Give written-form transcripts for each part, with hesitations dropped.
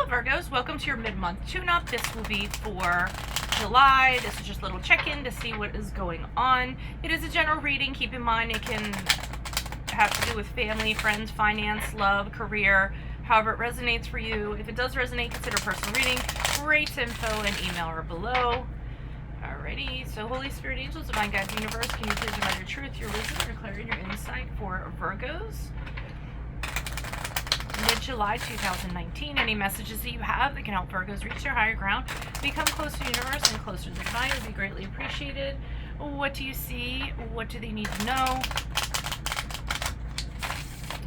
Virgos, welcome to your mid-month tune-up. This will be for July. This is just a little check-in to see what is going on. It is a general reading. Keep in mind it can have to do with family, friends, finance, love, career, however it resonates for you. If it does resonate, consider personal reading. Great info and email are below. Alrighty, so Holy Spirit, angels, divine guides, universe, can you please provide your truth, your wisdom, your clarity, and your insight for Virgos? Mid-July 2019, any messages that you have that can help Virgos reach their higher ground, become close to the universe and closer to the divine would be greatly appreciated. What do you see? What do they need to know?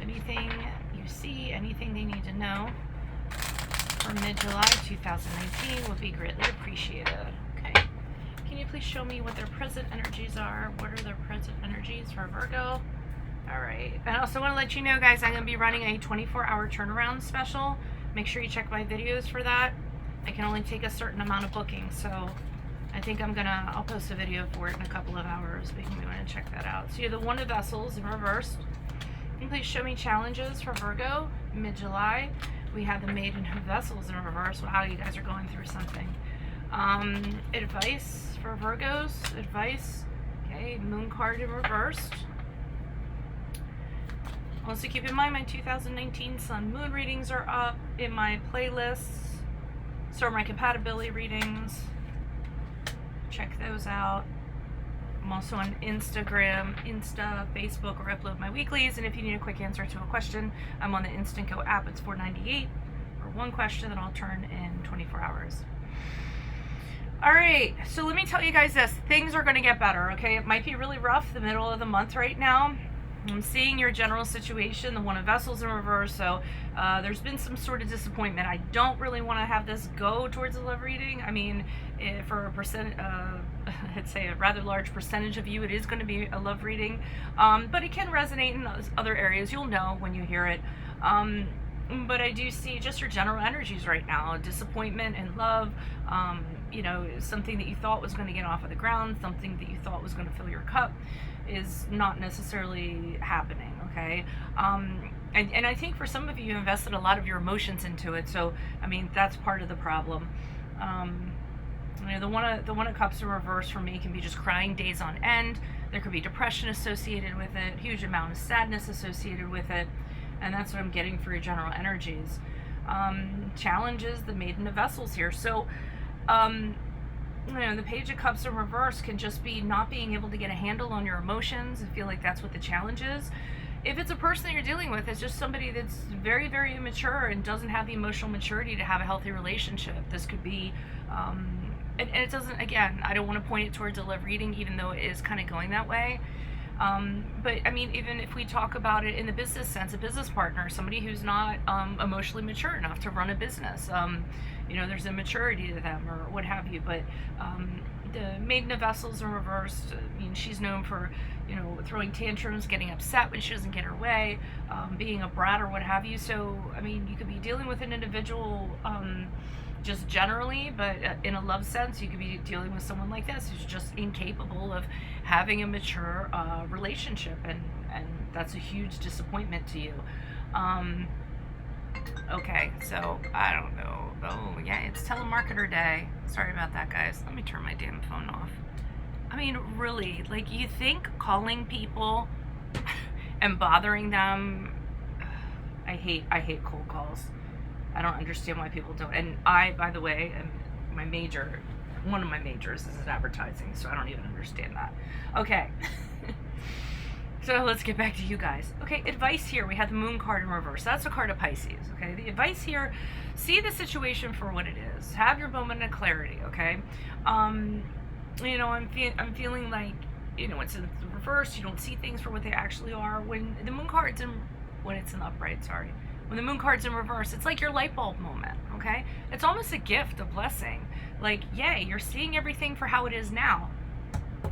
Anything you see, anything they need to know for mid-July 2019 would be greatly appreciated. Okay. Can you please show me what their present energies are? What are their present energies for Virgo? Alright, I also want to let you know, guys, I'm going to be running a 24-hour turnaround special. Make sure you check my videos for that. I can only take a certain amount of bookings, so I think I'll post a video for it in a couple of hours, but you may want to check that out. So you're the One of Vessels in reverse. Can you please show me challenges for Virgo, mid-July? We have the Maiden of Vessels in reverse. Wow, you guys are going through something. Advice for Virgos, advice. Okay, Moon card in reversed. Also keep in mind my 2019 Sun Moon readings are up in my playlists. So are my compatibility readings. Check those out. I'm also on Instagram, Facebook, or upload my weeklies. And if you need a quick answer to a question, I'm on the Instant Go app. It's $4.98 for one question that I'll turn in 24 hours. Alright, so let me tell you guys this. Things are going to get better, okay? It might be really rough the middle of the month right now. I'm seeing your general situation, the One of Vessels in reverse, so there's been some sort of disappointment. I don't really want to have this go towards a love reading. I mean, for a I'd say a rather large percentage of you, it is going to be a love reading, but it can resonate in other areas. You'll know when you hear it. But I do see just your general energies right now, disappointment in love, you know, something that you thought was going to get off of the ground, something that you thought was going to fill your cup is not necessarily happening, okay? And I think for some of you, you invested a lot of your emotions into it, so, I mean, that's part of the problem. You know, the one of Cups in reverse for me can be just crying days on end. There could be depression associated with it, huge amount of sadness associated with it, and that's what I'm getting for your general energies. Challenges, the Maiden of Vessels here. So, you know, the Page of Cups in reverse can just be not being able to get a handle on your emotions. I feel like that's what the challenge is. If it's a person that you're dealing with, it's just somebody that's very, very immature and doesn't have the emotional maturity to have a healthy relationship. This could be, and it doesn't, again, I don't want to point it towards a love reading, even though it is kind of going that way. But I mean, even if we talk about it in the business sense, a business partner, somebody who's not emotionally mature enough to run a business, you know, there's immaturity to them or what have you. But the Maiden of Vessels in reverse, I mean, she's known for, you know, throwing tantrums, getting upset when she doesn't get her way, being a brat or what have you. So, I mean, you could be dealing with an individual just generally, but in a love sense, you could be dealing with someone like this who's just incapable of having a mature relationship, and that's a huge disappointment to you. Okay, so I don't know. Oh yeah, it's telemarketer day. Sorry about that, guys. Let me turn my damn phone off. I mean, really, like, you think calling people and bothering them, I hate cold calls. I don't understand why people don't. And I, by the way, am one of my majors is advertising, so I don't even understand that. Okay. So let's get back to you guys. Okay, advice here. We have the Moon card in reverse. That's a card of Pisces, okay? The advice here, see the situation for what it is. Have your moment of clarity, okay? You know, I'm feeling like, you know, it's in the reverse. You don't see things for what they actually are. When the Moon card's in, when it's in the upright, sorry. When the Moon card's in reverse, it's like your light bulb moment, okay? It's almost a gift, a blessing. Like, yay, you're seeing everything for how it is now,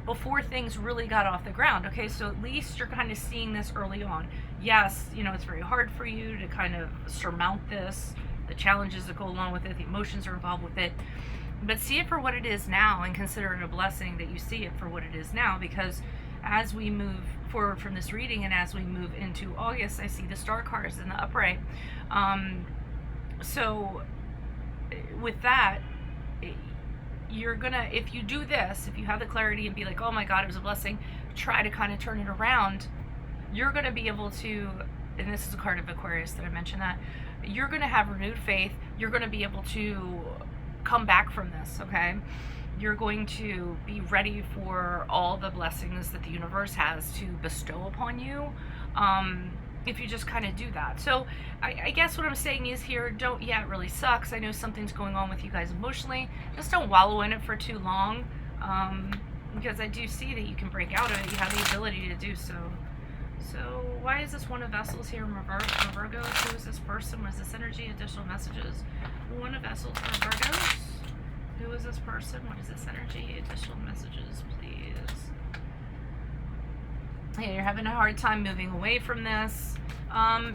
before things really got off the ground, okay? So at least you're kind of seeing this early on. Yes, you know, it's very hard for you to kind of surmount this, the challenges that go along with it, the emotions are involved with it, but see it for what it is now and consider it a blessing that you see it for what it is now, because as we move forward from this reading and as we move into August, I see the star cards in the upright. So with that, you're gonna, if you do this, if you have the clarity and be like, oh my God, it was a blessing, try to kind of turn it around, you're gonna be able to, and this is a card of Aquarius that I mentioned, that you're gonna have renewed faith. You're gonna be able to come back from this, okay? You're going to be ready for all the blessings that the universe has to bestow upon you, if you just kind of do that. So I guess what I'm saying is here, don't, yeah, it really sucks. I know something's going on with you guys emotionally. Just don't wallow in it for too long, because I do see that you can break out of it. You have the ability to do so. So why is this One of Vessels here in reverse for Virgos? Who is this person? What is this energy? Additional messages. One of Vessels for Virgos. Who is this person? What is this energy? Additional messages, please. Yeah, you're having a hard time moving away from this.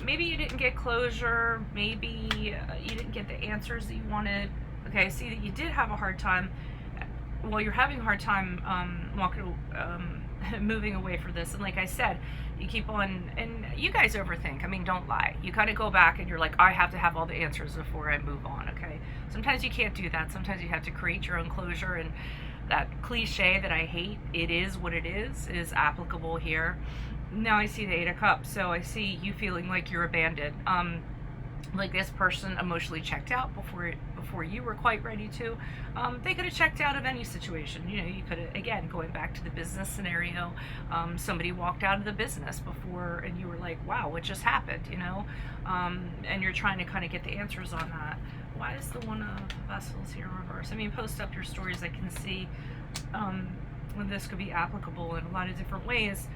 Maybe you didn't get closure. Maybe you didn't get the answers that you wanted. Okay, I see that you did have a hard time. Well, you're having a hard time moving away from this. And like I said, you keep on, and you guys overthink. I mean, don't lie. You kind of go back and you're like, I have to have all the answers before I move on, okay? Sometimes you can't do that. Sometimes you have to create your own closure, and that cliche that I hate, it is what it is applicable here. Now I see the Eight of Cups, so I see you feeling like you're abandoned. Like this person emotionally checked out before you were quite ready to. They could have checked out of any situation. You know, you could have, again, going back to the business scenario, somebody walked out of the business before and you were like, wow, what just happened, you know? And you're trying to kind of get the answers on that. Why is the One of Vessels here in reverse? I mean, post up your stories. I can see this could be applicable in a lot of different ways.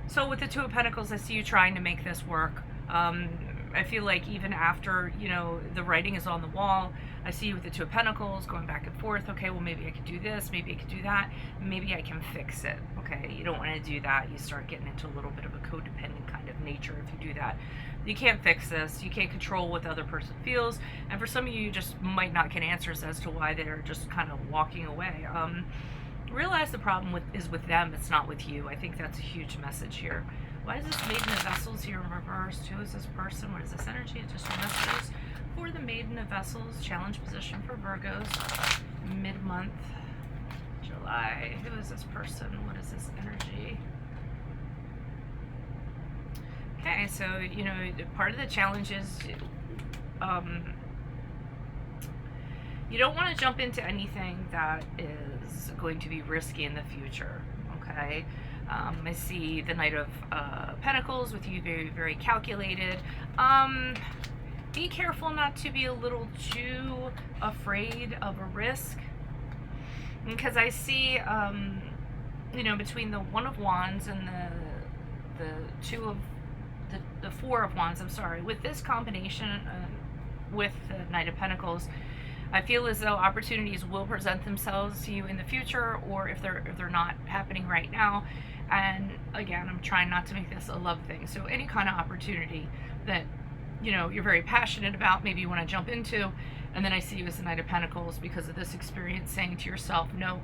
So with the Two of Pentacles, I see you trying to make this work. I feel like even after, you know, the writing is on the wall, I see you with the Two of Pentacles going back and forth. Okay, well, maybe I could do this, maybe I could do that, maybe I can fix it. Okay, you don't want to do that. You start getting into a little bit of a codependent kind of nature if you do that. You can't fix this. You can't control what the other person feels. And for some of you, you just might not get answers as to why they're just kind of walking away. Realize the problem is with them. It's not with you. I think that's a huge message here. Why is this Maiden of Vessels here in reverse? Who is this person? What is this energy? Additional messages for the Maiden of Vessels. Challenge position for Virgos. Mid-month. July. Who is this person? What is this energy? Okay, so, you know, part of the challenge is you don't want to jump into anything that is going to be risky in the future, okay? I see the Knight of Pentacles with you very, very calculated. Be careful not to be a little too afraid of a risk, because I see, you know, between the One of Wands and the Four of Wands, I'm sorry, with this combination with the Knight of Pentacles, I feel as though opportunities will present themselves to you in the future, or if they're not happening right now. And again, I'm trying not to make this a love thing. So any kind of opportunity that, you know, you're very passionate about, maybe you want to jump into, and then I see you as the Knight of Pentacles because of this experience, saying to yourself, no,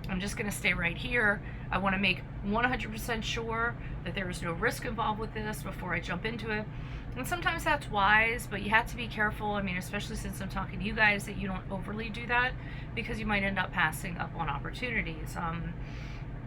I'm just going to stay right here. I want to make 100% sure that there is no risk involved with this before I jump into it. And sometimes that's wise, but you have to be careful. I mean, especially since I'm talking to you guys, that you don't overly do that, because you might end up passing up on opportunities.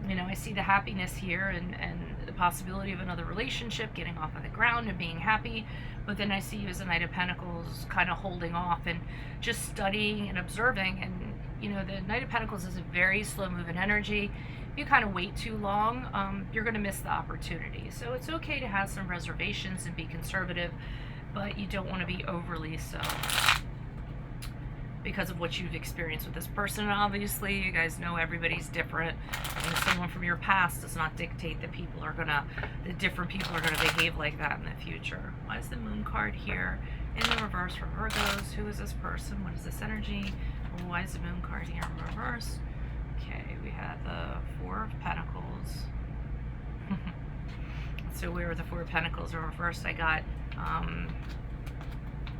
You know, I see the happiness here and the possibility of another relationship getting off of the ground and being happy, but then I see you as a Knight of Pentacles kind of holding off and just studying and observing. And, you know, the Knight of Pentacles is a very slow-moving energy. If you kind of wait too long, you're going to miss the opportunity. So it's okay to have some reservations and be conservative, but you don't want to be overly so, because of what you've experienced with this person. And obviously, you guys know everybody's different, and someone from your past does not dictate that different people are gonna behave like that in the future. Why is the Moon card here in the reverse for Virgos? Who is this person? What is this energy? Why is the Moon card here in reverse? Okay, we have the Four of Pentacles. So we were the Four of Pentacles in reverse. I got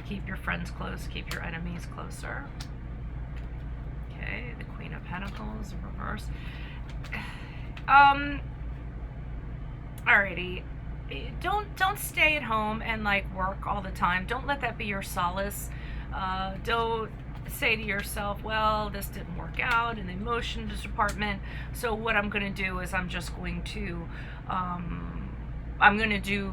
keep your friends close, keep your enemies closer. Okay, the Queen of Pentacles in reverse. Alrighty. Don't stay at home and like work all the time. Don't let that be your solace. Don't say to yourself, well, this didn't work out in the emotions department, so what I'm going to do is I'm going to do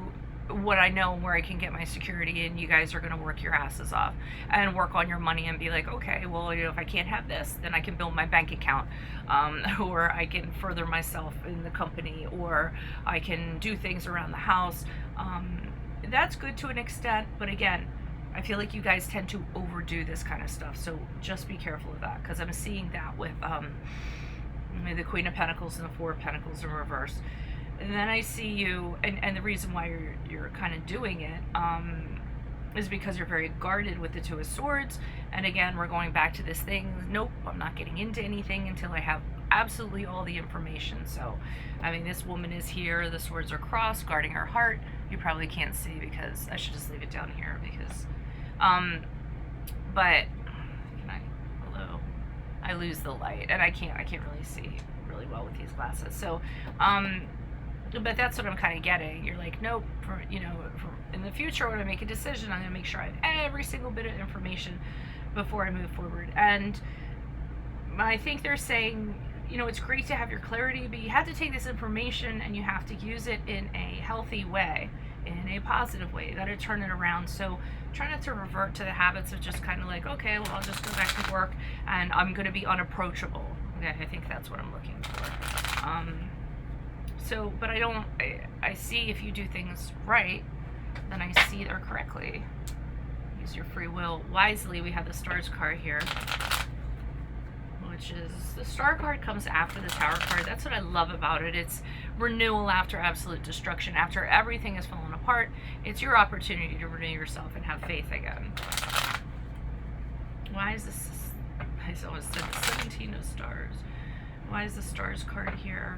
what I know where I can get my security, and you guys are going to work your asses off and work on your money and be like, okay, well, if I can't have this, then I can build my bank account, or I can further myself in the company, or I can do things around the house. That's good to an extent, but again, I feel like you guys tend to overdo this kind of stuff, so just be careful of that, because I'm seeing that with the Queen of Pentacles and the Four of Pentacles in reverse. And then I see you, and the reason why you're kind of doing it is because you're very guarded with the Two of Swords. And again, we're going back to this thing, nope, I'm not getting into anything until I have absolutely all the information. So, I mean, this woman is here, the swords are crossed, guarding her heart. You probably can't see because I should just leave it down here because, but, hello, I lose the light, and I can't really see really well with these glasses. So, but that's what I'm kind of getting. You're like, nope, for in the future when I make a decision, I'm going to make sure I have every single bit of information before I move forward. And I think they're saying, it's great to have your clarity, but you have to take this information and you have to use it in a healthy way, in a positive way. You got to turn it around. So try not to revert to the habits of just kind of like, okay, well, I'll just go back to work and I'm going to be unapproachable. Okay, I think that's what I'm looking for. So, but I see if you do things right, then I see they're correctly. Use your free will wisely. We have the Stars card here, which is, the Star card comes after the Tower card. That's what I love about it. It's renewal after absolute destruction. After everything has fallen apart, it's your opportunity to renew yourself and have faith again. Why is this, I always said the 17 of Stars. Why is the Stars card here?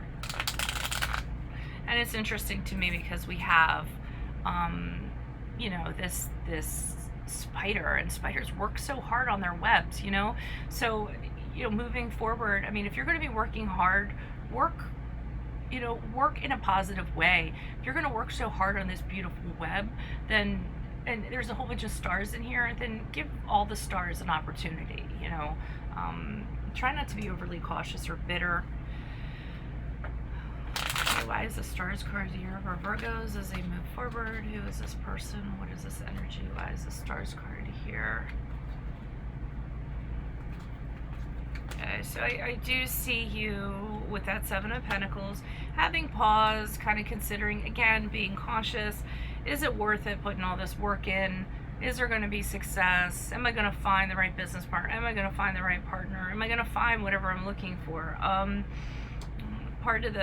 And it's interesting to me because we have, this spider, and spiders work so hard on their webs, So, moving forward, I mean, if you're going to be working hard, work in a positive way. If you're going to work so hard on this beautiful web, then, and there's a whole bunch of stars in here, then give all the stars an opportunity, Try not to be overly cautious or bitter. Why is the Stars card here for Virgos as they move forward? Who is this person? What is this energy? Why is the Stars card here? Okay, so I do see you with that Seven of Pentacles, having pause, kind of considering, again, being cautious. Is it worth it putting all this work in? Is there going to be success? Am I going to find the right business partner? Am I going to find the right partner? Am I going to find whatever I'm looking for? Part of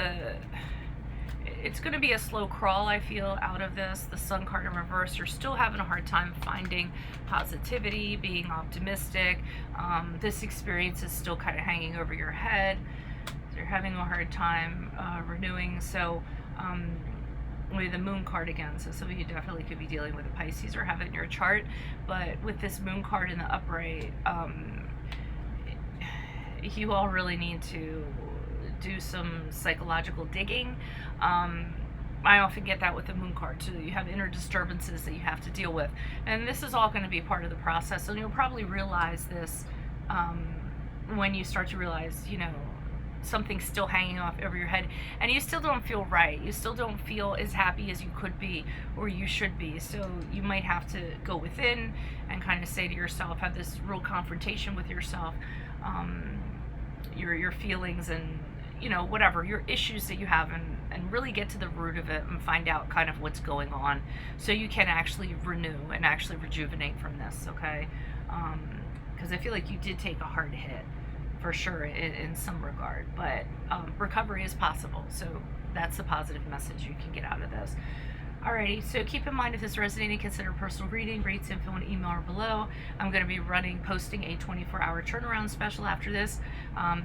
it's going to be a slow crawl, I feel, out of this. The Sun card in reverse, you're still having a hard time finding positivity, being optimistic. This experience is still kind of hanging over your head. So you're having a hard time renewing. So with the Moon card again, so some of you definitely could be dealing with a Pisces or have it in your chart. But with this Moon card in the upright, you all really need to do some psychological digging. I often get that with the Moon card too. You have inner disturbances that you have to deal with, and this is all going to be part of the process. And you'll probably realize this when you start to realize, something's still hanging off over your head, and you still don't feel right. You still don't feel as happy as you could be or you should be. So you might have to go within and kind of say to yourself, have this real confrontation with yourself, your feelings and whatever your issues that you have, and really get to the root of it and find out kind of what's going on, so you can actually renew and actually rejuvenate from this. Okay, because I feel like you did take a hard hit for sure in some regard, but recovery is possible. So that's the positive message you can get out of this. Alrighty, so keep in mind, if this resonating, consider personal reading. Rates, info, and email are below. I'm going to be posting a 24-hour turnaround special after this.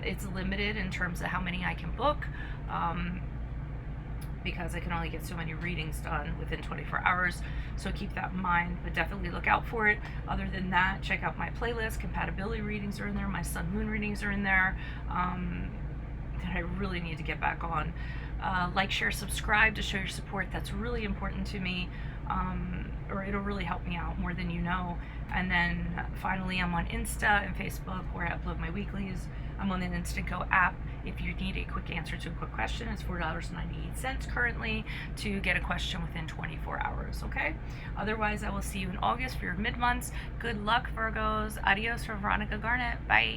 It's limited in terms of how many I can book, because I can only get so many readings done within 24 hours. So keep that in mind, but definitely look out for it. Other than that, check out my playlist. Compatibility readings are in there. My Sun Moon readings are in there. That I really need to get back on. Like, share, subscribe to show your support. That's really important to me. or it'll really help me out more than you know. And then finally, I'm on Insta and Facebook where I upload my weeklies. I'm on the Instant Go app. If you need a quick answer to a quick question, it's $4.98 currently to get a question within 24 hours, okay? Otherwise, I will see you in August for your mid-months. Good luck, Virgos. Adios from Veronica Garnett. Bye.